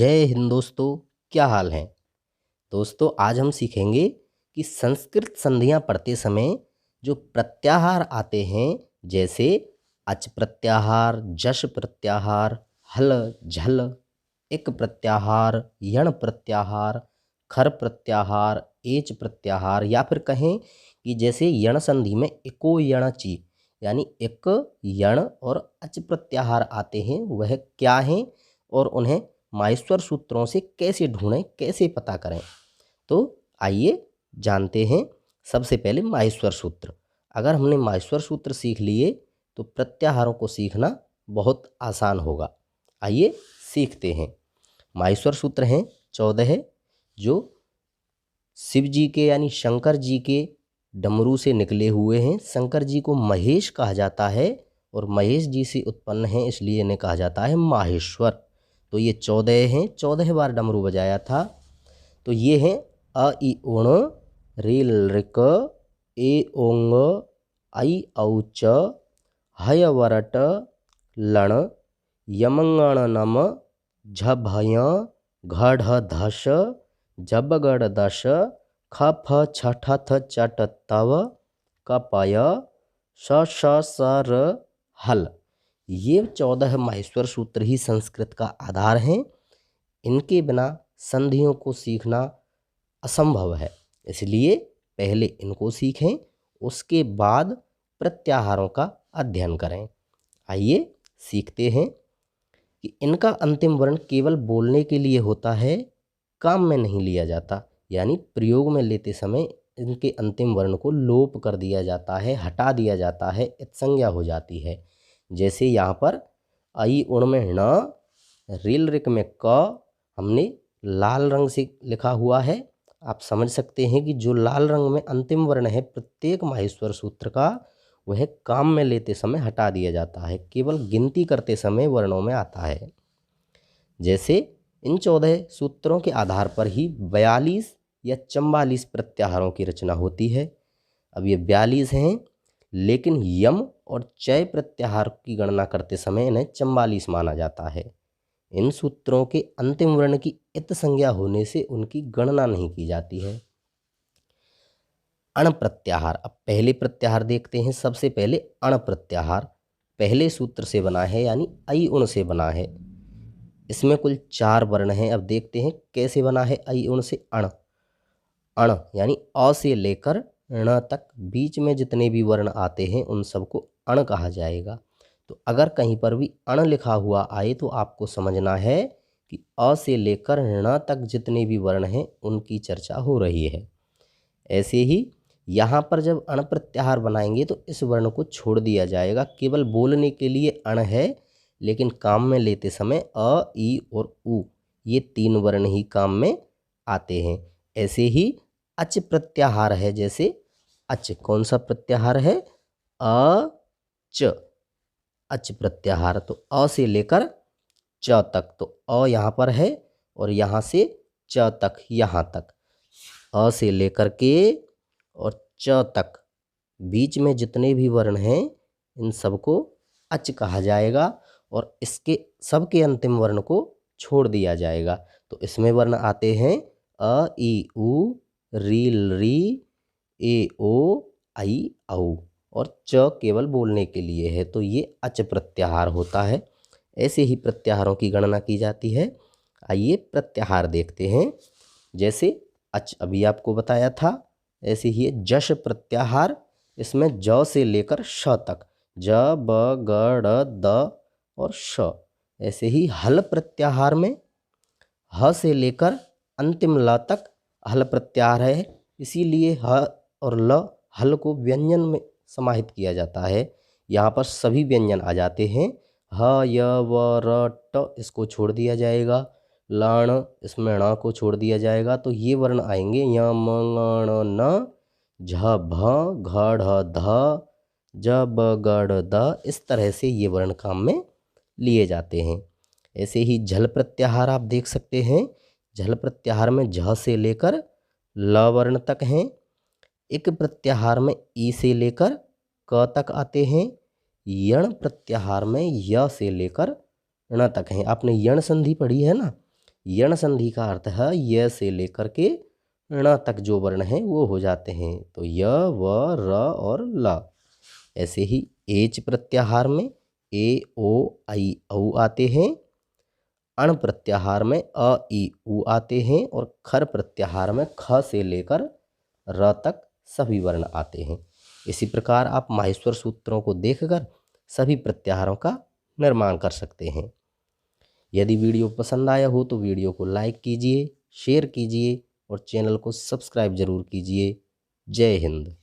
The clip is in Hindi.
जय हिंद दोस्तों, क्या हाल है। दोस्तों आज हम सीखेंगे कि संस्कृत संधियां पढ़ते समय जो प्रत्याहार आते हैं, जैसे अच प्रत्याहार, जश प्रत्याहार, हल, झल, इक प्रत्याहार, यण प्रत्याहार, खर प्रत्याहार, एच प्रत्याहार, या फिर कहें कि जैसे यण संधि में इको यण ची यानी इक, यण और अच प्रत्याहार आते हैं, वह क्या हैं और उन्हें माहेश्वर सूत्रों से कैसे ढूंढें, कैसे पता करें। तो आइए जानते हैं। सबसे पहले माहेश्वर सूत्र। अगर हमने माहेश्वर सूत्र सीख लिए तो प्रत्याहारों को सीखना बहुत आसान होगा। आइए सीखते हैं। माहेश्वर सूत्र हैं 14, जो शिव जी के यानी शंकर जी के डमरू से निकले हुए हैं। शंकर जी को महेश कहा जाता है और महेश जी से उत्पन्न हैं, इसलिए इन्हें कहा जाता है माहेश्वर। तो ये 14 हैं, 14 बार डमरू बजाया था। तो ये हैं अ इ उण, रे ऋक, ए ओंग, आई औच, हय वरट, लण, यमंगण नम, झभय, घढ़ धश, जबगढ़ दश, ख फ छ ठ थ चट तव, कपय, श श स र हल। ये 14 माहेश्वर सूत्र ही संस्कृत का आधार हैं। इनके बिना संधियों को सीखना असंभव है, इसलिए पहले इनको सीखें, उसके बाद प्रत्याहारों का अध्ययन करें। आइए सीखते हैं कि इनका अंतिम वर्ण केवल बोलने के लिए होता है, काम में नहीं लिया जाता। यानी प्रयोग में लेते समय इनके अंतिम वर्ण को लोप कर दिया जाता है, हटा दिया जाता है, इत्संज्ञा हो जाती है। जैसे यहाँ पर आई उण में न, रेल रिक में क हमने लाल रंग से लिखा हुआ है। आप समझ सकते हैं कि जो लाल रंग में अंतिम वर्ण है प्रत्येक माहेश्वर सूत्र का, वह काम में लेते समय हटा दिया जाता है, केवल गिनती करते समय वर्णों में आता है। जैसे इन 14 सूत्रों के आधार पर ही 42 या 44 प्रत्याहारों की रचना होती है। अब ये 42 हैं, लेकिन यम और चय प्रत्याहार की गणना करते समय इन्हें 44 माना जाता है। इन सूत्रों के अंतिम वर्ण की इत संज्ञा होने से उनकी गणना नहीं की जाती है। अण प्रत्याहार। अब पहले प्रत्याहार देखते हैं। सबसे पहले अण प्रत्याहार पहले सूत्र से बना है, यानी आई उण से बना है। इसमें कुल 4 वर्ण हैं। अब देखते हैं कैसे बना है आई उण से अण। अण यानी अ से लेकर ण तक बीच में जितने भी वर्ण आते हैं उन सबको अण कहा जाएगा। तो अगर कहीं पर भी अण लिखा हुआ आए तो आपको समझना है कि अ से लेकर ण तक जितने भी वर्ण हैं उनकी चर्चा हो रही है। ऐसे ही यहाँ पर जब अण प्रत्याहार बनाएंगे तो इस वर्ण को छोड़ दिया जाएगा। केवल बोलने के लिए अण है, लेकिन काम में लेते समय अ, ई और उ ये 3 वर्ण ही काम में आते हैं। ऐसे ही अच प्रत्याहार है। जैसे अच कौन सा प्रत्याहार है? अ च, अच प्रत्याहार। तो अ से लेकर च तक, तो अ यहाँ पर है और यहाँ से च तक, यहाँ तक अ से लेकर के और च तक बीच में जितने भी वर्ण हैं इन सबको अच कहा जाएगा और इसके सबके अंतिम वर्ण को छोड़ दिया जाएगा। तो इसमें वर्ण आते हैं अ, ई, उ, रील, री, ए, ओ, आई, औ और च केवल बोलने के लिए है, तो ये अच प्रत्याहार होता है। ऐसे ही प्रत्याहारों की गणना की जाती है। आइए प्रत्याहार देखते हैं। जैसे अच अभी आपको बताया था, ऐसे ही जश प्रत्याहार। इसमें ज से लेकर श तक, ज, ब, ग, ड़, द और श। ऐसे ही हल प्रत्याहार में ह से लेकर अंतिम ल तक हल प्रत्याहार है, इसीलिए ह और ल हल को व्यंजन में समाहित किया जाता है। यहाँ पर सभी व्यंजन आ जाते हैं। ह, य, व, र, ट इसको छोड़ दिया जाएगा। लण, इसमें ण को छोड़ दिया जाएगा। तो ये वर्ण आएंगे य, म, ङ, न, झ, भ, घ, ढ, ध, ज, ब, ग, ड़, द। इस तरह से ये वर्ण काम में लिए जाते हैं। ऐसे ही झल प्रत्याहार आप देख सकते हैं। झल प्रत्याहार में झ से लेकर ल वर्ण तक हैं। इक प्रत्याहार में ई से लेकर क तक आते हैं। यण प्रत्याहार में य से लेकर ण तक हैं। आपने यण संधि पढ़ी है ना, यण संधि का अर्थ है य से लेकर के ण तक जो वर्ण हैं वो हो जाते हैं, तो य, व, र और ल। ऐसे ही एच प्रत्याहार में ए, ओ, आई, औ आते हैं। अण प्रत्याहार में अ, ई, उ आते हैं और खर प्रत्याहार में ख से लेकर र तक सभी वर्ण आते हैं। इसी प्रकार आप माहेश्वर सूत्रों को देखकर सभी प्रत्याहारों का निर्माण कर सकते हैं। यदि वीडियो पसंद आया हो तो वीडियो को लाइक कीजिए, शेयर कीजिए और चैनल को सब्सक्राइब जरूर कीजिए। जय हिंद।